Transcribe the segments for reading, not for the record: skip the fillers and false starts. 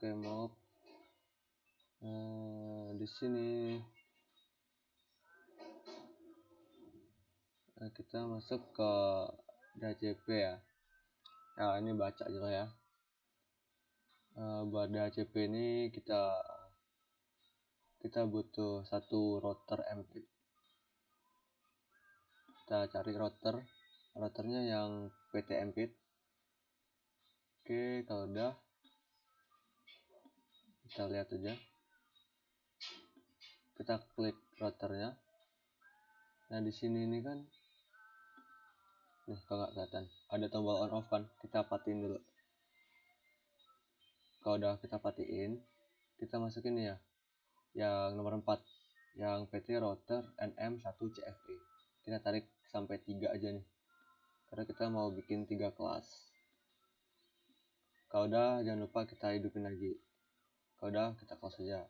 Oke, mau di sini kita masuk ke DHCP ya. Nah, ini baca aja lah ya. Buat DHCP ini kita butuh satu router MPIT. Kita cari routernya yang PT MPIT. Oke, kalau udah kita lihat aja, kita klik routernya. Nah, di sini ini kan nih, kalau nggak kelihatan ada tombol on off kan, kita patiin dulu. Kalau udah kita patiin, kita masukin ya yang nomor 4, yang PT router NM1CFE. Kita tarik sampai 3 aja nih, karena kita mau bikin 3 kelas. Kalau udah, jangan lupa kita hidupin lagi. Kalau udah, kita close aja.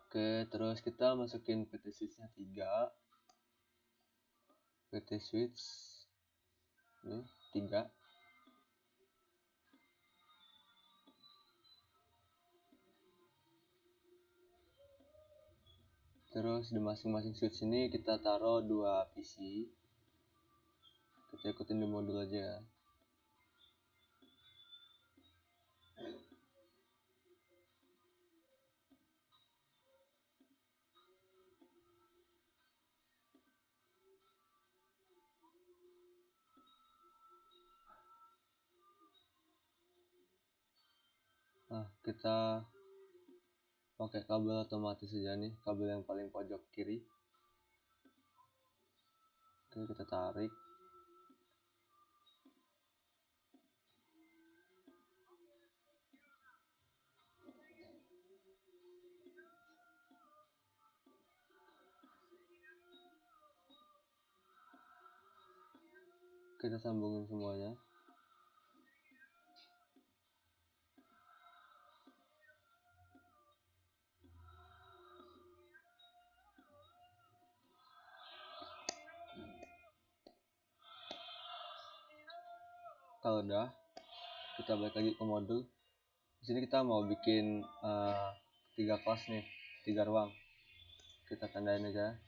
Oke, terus kita masukin PT switch-nya 3. PT switch ini 3. Terus di masing-masing switch ini kita taruh 2 PC. Kita ikutin di modul aja. Nah, kita pakai kabel otomatis aja nih, kabel yang paling pojok kiri. Oke, kita tarik. Kita sambungin semuanya. Kalau udah, kita balik lagi ke modul. Di sini kita mau bikin 3 kelas nih, 3 ruang. Kita tandain aja.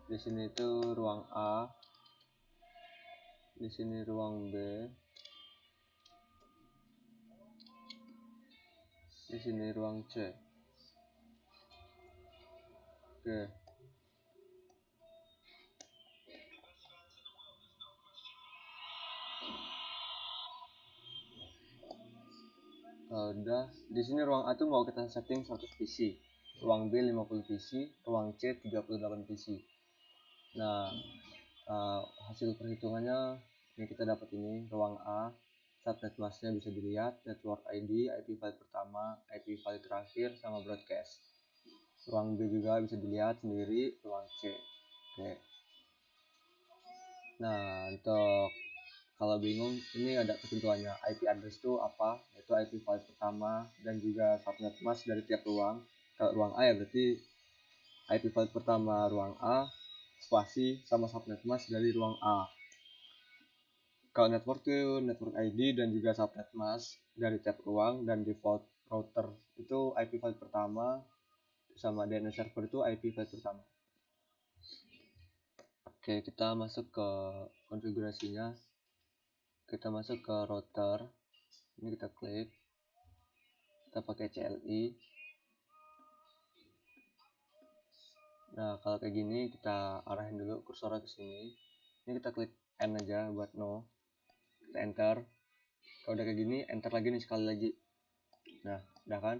Di sini itu ruang A, di sini ruang B, di sini ruang C. Oke. Udah, di sini ruang A tuh mau kita setting 100 PC, ruang B 50 PC, ruang C 38 PC. Nah, hasil perhitungannya ini kita dapat ini. Ruang A, subnet masknya bisa dilihat, network ID, IP file pertama, IP file terakhir, sama broadcast. Ruang B juga bisa dilihat sendiri, ruang C. Oke. Nah, untuk kalau bingung, ini ada ketentuannya. IP address itu apa? Yaitu IP file pertama dan juga subnet mask dari tiap ruang. Kalau ruang A ya berarti IP file pertama ruang A, spasi sama subnet mask dari ruang A. Kalau network itu network ID dan juga subnet mask dari tiap ruang, dan default router itu IP file pertama sama DNS server itu IP file pertama. Oke, kita masuk ke konfigurasinya. Kita masuk ke router. Ini kita klik. Kita pakai CLI. Nah, kalau kayak gini kita arahin dulu kursornya ke sini. Ini kita klik N aja buat no. Kita enter. Kalau udah kayak gini, enter lagi nih sekali lagi. Nah, udah kan?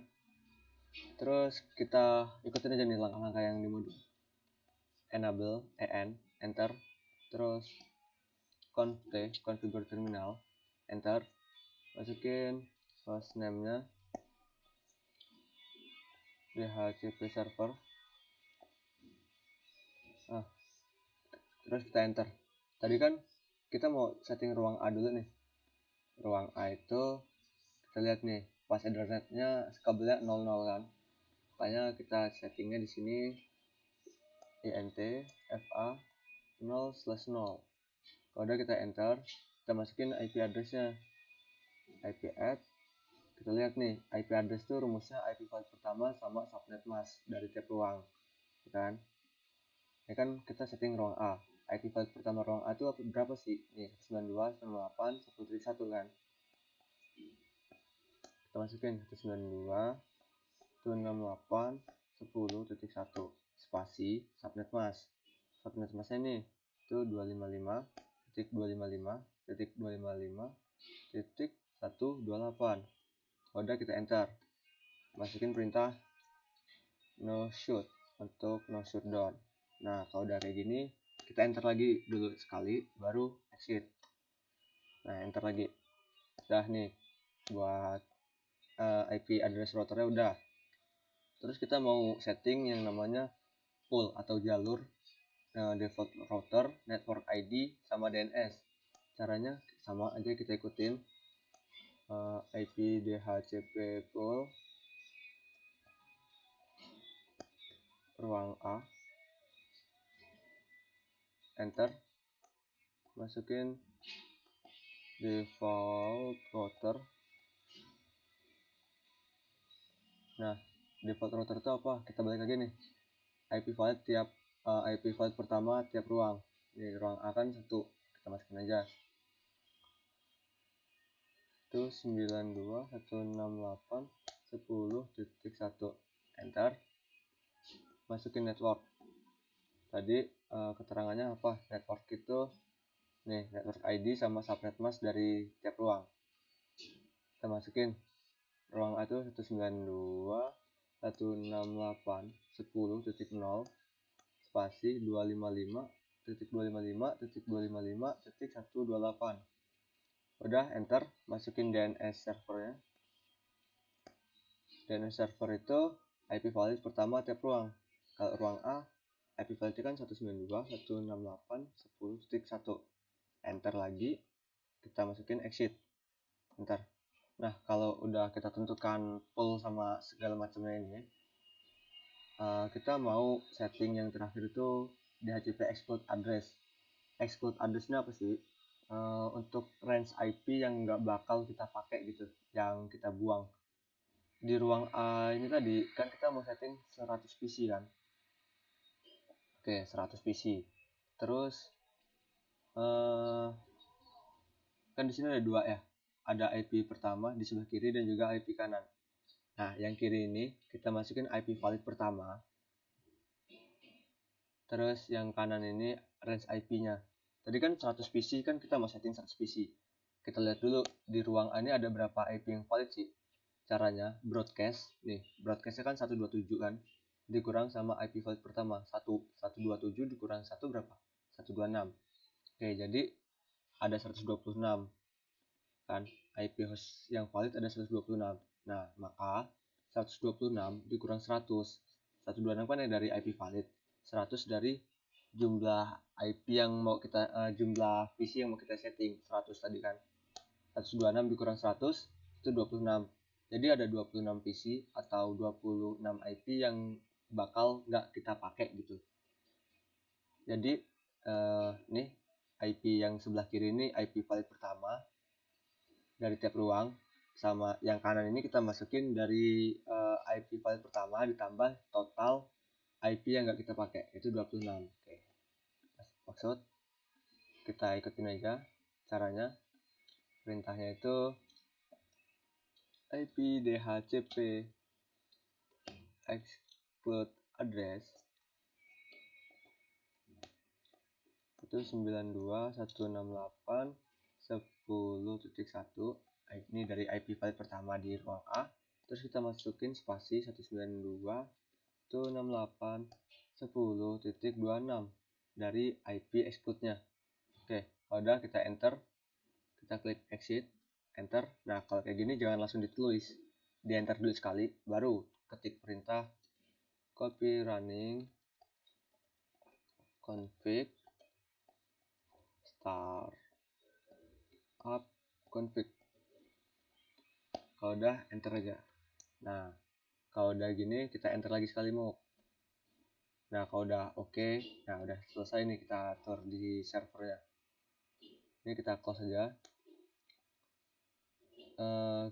Terus kita ikutin aja nih langkah-langkah yang di modul. Enable, enter. Terus configure terminal, enter. Masukin hostname-nya DHCP server. Nah, terus kita enter. Tadi kan kita mau setting ruang A dulu nih. Ruang A itu kita lihat nih, pas ethernetnya kabelnya 00 kan. Makanya kita settingnya di sini INT FA 0/0. Kalau udah kita enter, kita masukin IP addressnya, IP add. Kita lihat nih, IP address itu rumusnya IP file pertama sama subnet mask dari tiap ruang, kan? Ini kan kita setting ruang A. IP file pertama ruang A itu berapa sih? Nih, 192.168.1.1 kan? Kita masukin 192.168.10.1 spasi subnet mask. Subnet masknya nih itu 255.255.255.128. Udah kita enter, masukin perintah no shoot untuk no shoot down. Nah, kalau udah kayak gini, kita enter lagi dulu sekali, baru exit. Nah, enter lagi. Udah nih, buat IP address routernya udah. Terus kita mau setting yang namanya pool atau jalur default router, network ID, sama DNS. Caranya sama aja, kita ikutin IP DHCP pool ruang A, enter, masukin default router. Nah, default router itu apa? Kita balik lagi nih, IP file pertama tiap ruang. Di ruang A kan 1, kita masukin aja itu 92.168.10.1, enter, masukin network. Tadi keterangannya apa? Network itu nih, network ID sama subnet mask dari tiap ruang. Kita masukin ruang A itu 192.168.10.0 spasi 255.255.255.128. Udah enter, masukin DNS servernya. DNS server itu IP valid pertama tiap ruang. Kalau ruang A, IP validnya kan 192.168.10.1. Enter lagi, kita masukin exit, enter. Nah, kalau udah kita tentukan pool sama segala macamnya ini, kita mau setting yang terakhir itu DHCP exclude address. Exclude addressnya apa sih? Untuk range IP yang nggak bakal kita pakai gitu, yang kita buang. Di ruang A ini tadi kan kita mau setting 100 PC kan? Oke, 100 PC. Terus kan di sini ada 2 ya. Ada IP pertama di sebelah kiri dan juga IP kanan. Nah, yang kiri ini kita masukin IP valid pertama. Terus yang kanan ini range IP-nya. Tadi kan 100 PC kan kita mau setting 100 PC. Kita lihat dulu di ruang A ini ada berapa IP yang valid sih. Caranya broadcast. Nih, broadcastnya kan 127 kan. Dikurang sama IP valid pertama. 127 dikurang 1 berapa? 126. Oke, jadi ada 126. Kan IP host yang valid ada 126. Nah, maka 126 dikurang 100. 126 kan dari IP valid. 100 dari jumlah IP yang mau kita jumlah PC yang mau kita setting. 100 tadi kan. 126 dikurang 100 itu 26. Jadi ada 26 PC atau 26 IP yang bakal nggak kita pakai gitu. Jadi nih IP yang sebelah kiri ini IP valid pertama dari tiap ruang, sama yang kanan ini kita masukin dari IP valid pertama ditambah total IP yang nggak kita pakai, itu 26. Oke. Maksud kita ikutin aja caranya. Perintahnya itu IP DHCP exclude address itu 92.168.10.1. Ini dari IP valid pertama di ruang A. Terus kita masukin spasi 192.168.10.26 dari IP exclude-nya. Oke, kalau udah kita enter, kita klik exit, enter. Nah, kalau kayak gini jangan langsung ditulis, di enter dulu sekali, baru ketik perintah copy running config start up config. Kalau udah enter aja. Nah, kalau udah gini kita enter lagi sekali mau. Nah kalau udah oke, nah udah selesai nih kita atur di servernya. Ini kita close aja.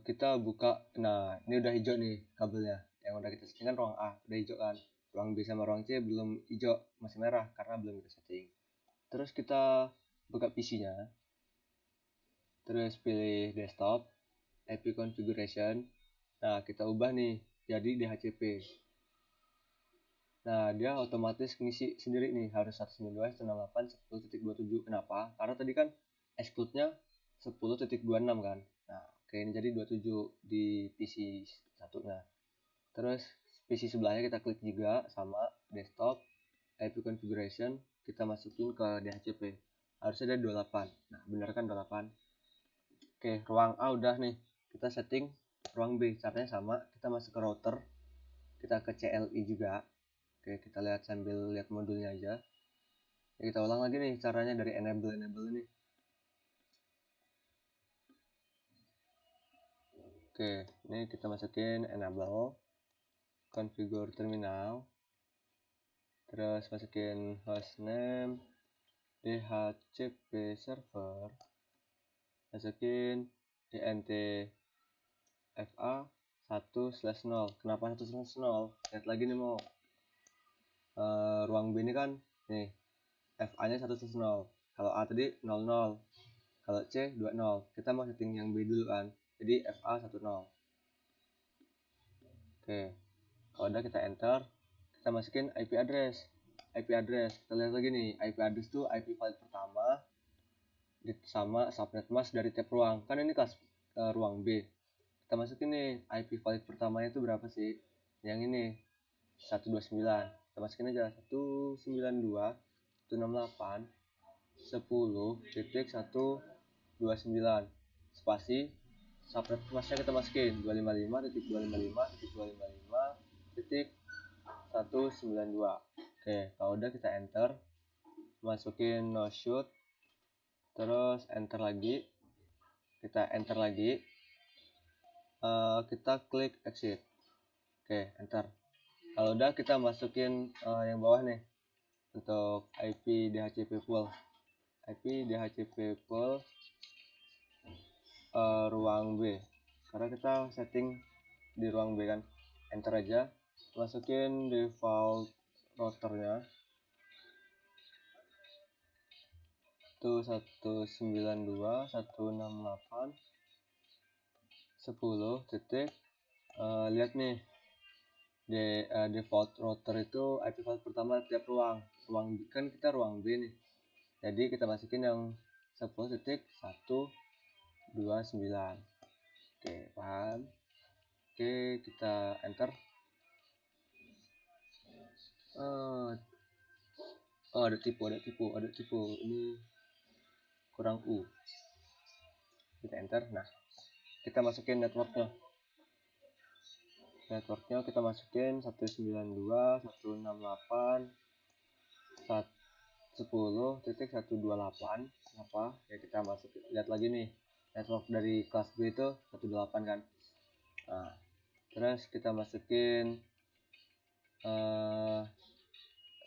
Kita buka. Nah ini udah hijau nih kabelnya, yang udah kita setting kan ruang A udah hijau kan, ruang B sama ruang C belum hijau, masih merah karena belum kita setting. Terus kita buka PC-nya, terus pilih desktop, IP configuration. Nah kita ubah nih jadi DHCP. Nah dia otomatis ngisi sendiri nih, harus 192.168.10.27. Kenapa? Karena tadi kan exclude-nya 10.26 kan. Nah oke, ini jadi 27 di PC satunya. Terus PC sebelahnya kita klik juga sama desktop, IP configuration, kita masukin ke DHCP. Harusnya ada 28. Nah bener kan 28. Oke, ruang A udah nih kita setting. Ruang B caranya sama, kita masuk ke router, kita ke CLI juga. Oke, kita lihat sambil lihat modulnya aja. Ya, kita ulang lagi nih caranya dari enable ini. Oke, ini kita masukin enable, configure terminal, terus masukin hostname, DHCP server, masukin int fa 1/0. Kenapa 1/0? Lihat lagi nih mau ruang B ini kan nih fa nya 1/0. Kalau A tadi 00, kalau C 20. Kita mau setting yang B dulu kan, jadi fa 10. Oke, kalau udah kita enter, kita masukin IP address. Kita lihat lagi nih, IP address tuh IP valid pertama sama subnet mask dari tiap ruang. Kan ini kelas ruang B. Kita masukin nih IP valid pertamanya itu berapa sih? Yang ini 129. Kita masukin aja 192.168.10.129 spasi subnet masknya kita masukin 255.255.255.192. Oke, kalau udah kita enter, masukin no shoot, terus enter lagi, kita enter lagi, kita klik exit. Oke, enter. Kalau udah kita masukin yang bawah nih untuk IP DHCP pool, ruang B, karena kita setting di ruang B kan. Enter aja, masukin default routernya itu 192.168.10. Lihat nih default router itu IP file pertama tiap ruang kan kita ruang B nih, jadi kita masukin yang 10.129. Oke, paham? Oke, kita enter. Ada tipu ini kurang U. Kita enter. Nah, kita masukin networknya kita masukin 192.168.10.128. apa ya, kita masuk lihat lagi nih network dari kelas B itu 18 kan. Nah, terus kita masukin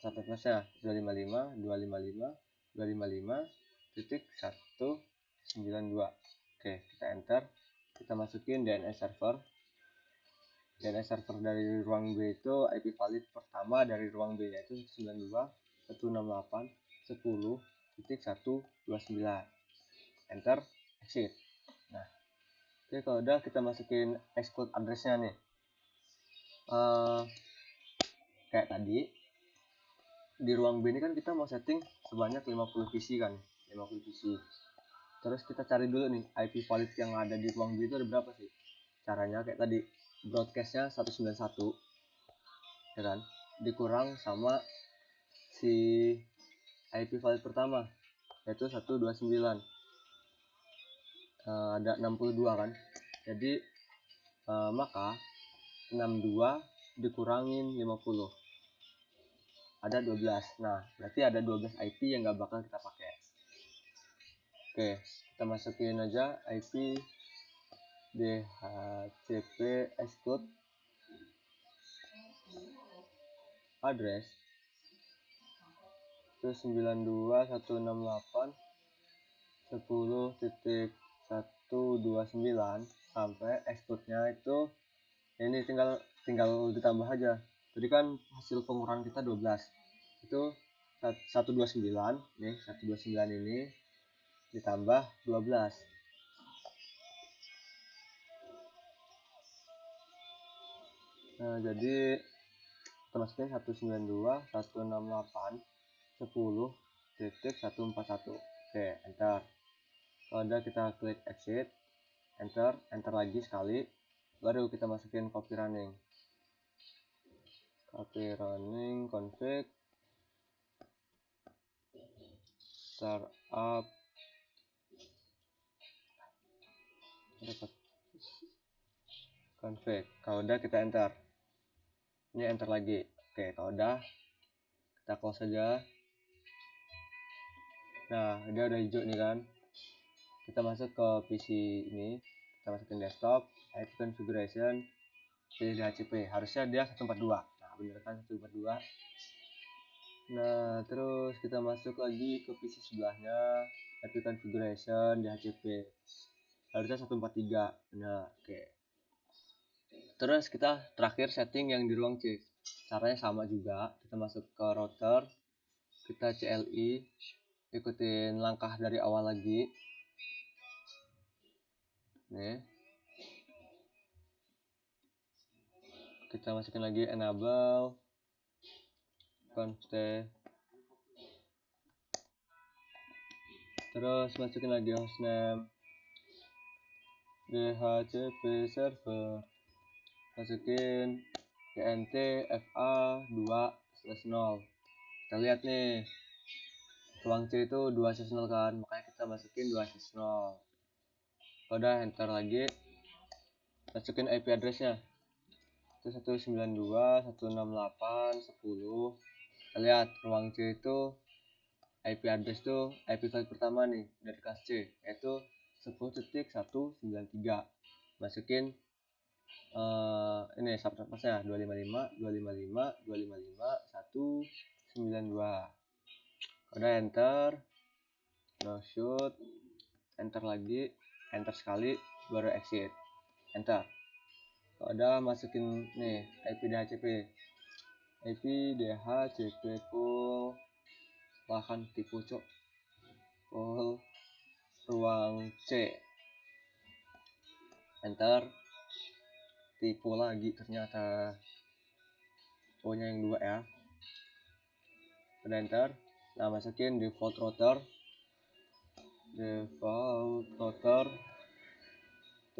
subnet masknya 255.255.192. Oke, kita enter, kita masukin DNS server dari ruang B itu IP valid pertama dari ruang B yaitu 192.168.10.129. Enter, exit. Nah, oke, kalau udah kita masukin exclude addressnya nih, kayak tadi di ruang B ini kan kita mau setting sebanyak 50 PC kan, 50 PC. Terus kita cari dulu nih IP valid yang ada di ruang B itu ada berapa sih. Caranya kayak tadi, broadcastnya 191 ya kan, dikurang sama si IP valid pertama yaitu 129. Ada 62 kan, jadi maka 62 dikurangin 50 ada 12. Nah, berarti ada 12 IP yang gak bakal kita pakai. Oke, kita masukin aja IP DHCP exclude address 192.168.10.129 sampai exploitnya itu ini tinggal ditambah aja. Jadi kan hasil pengurangan kita 12 itu 129 nih, 129 ini ditambah 12. Nah, jadi kita masukin 192.168.10.141. Oke, enter. Kalau udah kita klik exit, enter lagi sekali, baru kita masukin copy running config startup config. Kalau udah kita enter, ini enter lagi. Oke, kalau udah kita close saja. Nah, dia udah hijau nih kan. Kita masuk ke PC ini, kita masukin desktop, IP configuration, pilih DHCP. Harusnya dia 142. Nah, bener kan 142. Nah, terus kita masuk lagi ke PC sebelahnya, IP configuration, DHCP. Harusnya 143. Nah, oke. Terus kita terakhir setting yang di ruang C. Caranya sama juga. Kita masuk ke router, kita CLI, ikutin langkah dari awal lagi. Nih. Kita masukin lagi enable const, terus masukin lagi hostname DHCP server, masukin GNT FA 2/0. Kita lihat nih, ruang C itu 2/0 kan, makanya kita masukin 2/0. Udah enter lagi, masukin IP addressnya itu 192.168.10. Kita lihat ruang C itu IP address tuh IP file pertama nih dari kelas C, yaitu 10.193. Masukin ini subnet masknya 255.255.255.192. Udah enter, no shoot, enter lagi, enter sekali, baru exit, enter. Udah masukin nih IP DHCP pool, bahkan tipu cok, pool ruang C, enter. Tipu lagi ternyata, O nya yang 2 ya. Udah enter. Nah, masukin default router itu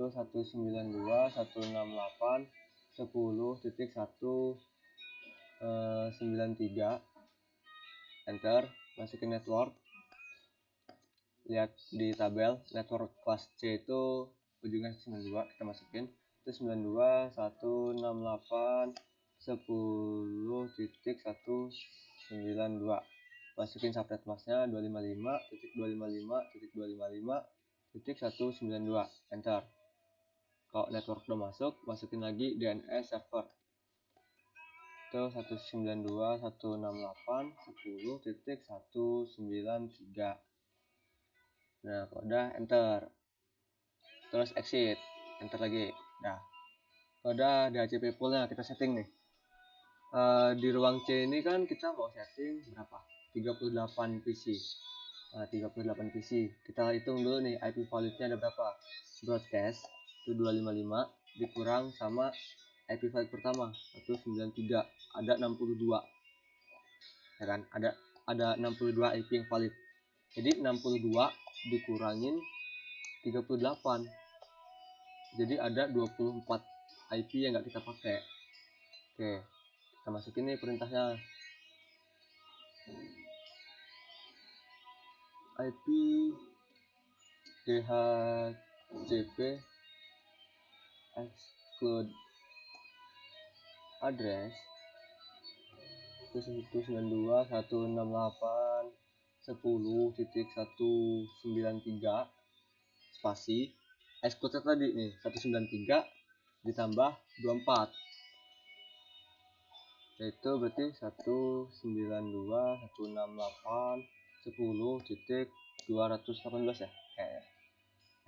192.168.10.193. Enter, masukin network. Lihat di tabel network kelas C itu ujungnya 92, kita masukin itu 92.168.10.192. Masukin subnet masknya 255.255.255.192. Enter. Kalau network udah masuk, masukin lagi DNS server itu 192.168.10.193. Nah, kalau udah enter, terus exit, enter lagi. Nah, kalau udah DHCP poolnya kita setting nih. Di ruang C ini kan kita mau setting berapa? 38 PC. Nah, 38 PC. Kita hitung dulu nih IP validnya ada berapa. Broadcast itu 255 dikurang sama IP valid pertama 193, ada 62. Ya kan? Ada 62 IP yang valid. Jadi 62 dikurangin 38. Jadi ada 24 IP yang nggak kita pakai. Oke, kita masukin nih perintahnya. IP DHCP exclude address itu 192.168.10.193 spasi exclude tadi nih 193 ditambah 24. Yaitu berarti 192.168.10.218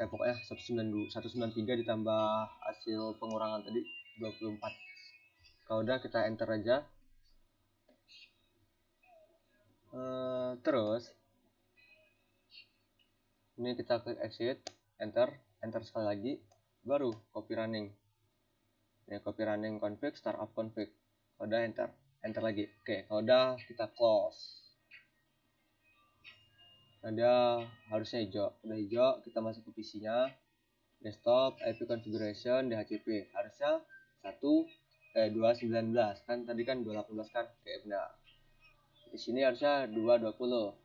ya. Pokoknya 193 ditambah hasil pengurangan tadi 24. Kalau udah kita enter aja. Terus ini kita klik exit, enter sekali lagi, baru copy running. Ini copy running config, startup config. Kalau udah enter lagi. Oke, kalau udah kita close. Ada harusnya hijau. Udah hijau, kita masuk ke PC-nya. Desktop, IP configuration, DHCP. Harusnya 219 kan, tadi kan 218 kan. Oke, benar. Di sini harusnya 220.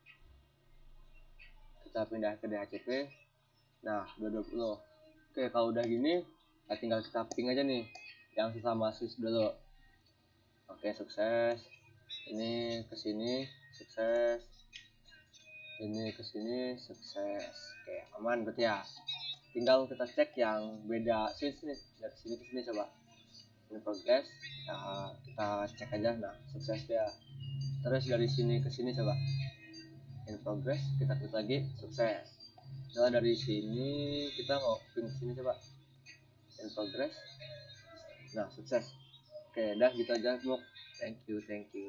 Kita pindah ke DHCP. Nah, 220. Oke, kalau udah gini, tinggal kita ping aja nih yang sesama sys dulu. Oke, sukses. Ini ke sini, sukses. Ini ke sini, sukses. Oke, aman berarti ya. Tinggal kita cek yang beda sys nih, dari sini ke sini coba. Ini progress. Nah, kita cek aja. Nah, sukses ya. Terus dari sini ke sini coba. In progress, kita klik lagi, sukses. Nah, dari sini kita mau ping sini coba. In progress. Nah, sukses. Oke, dah gitu aja, Bok. Thank you.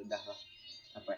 Dah lah. Sampai.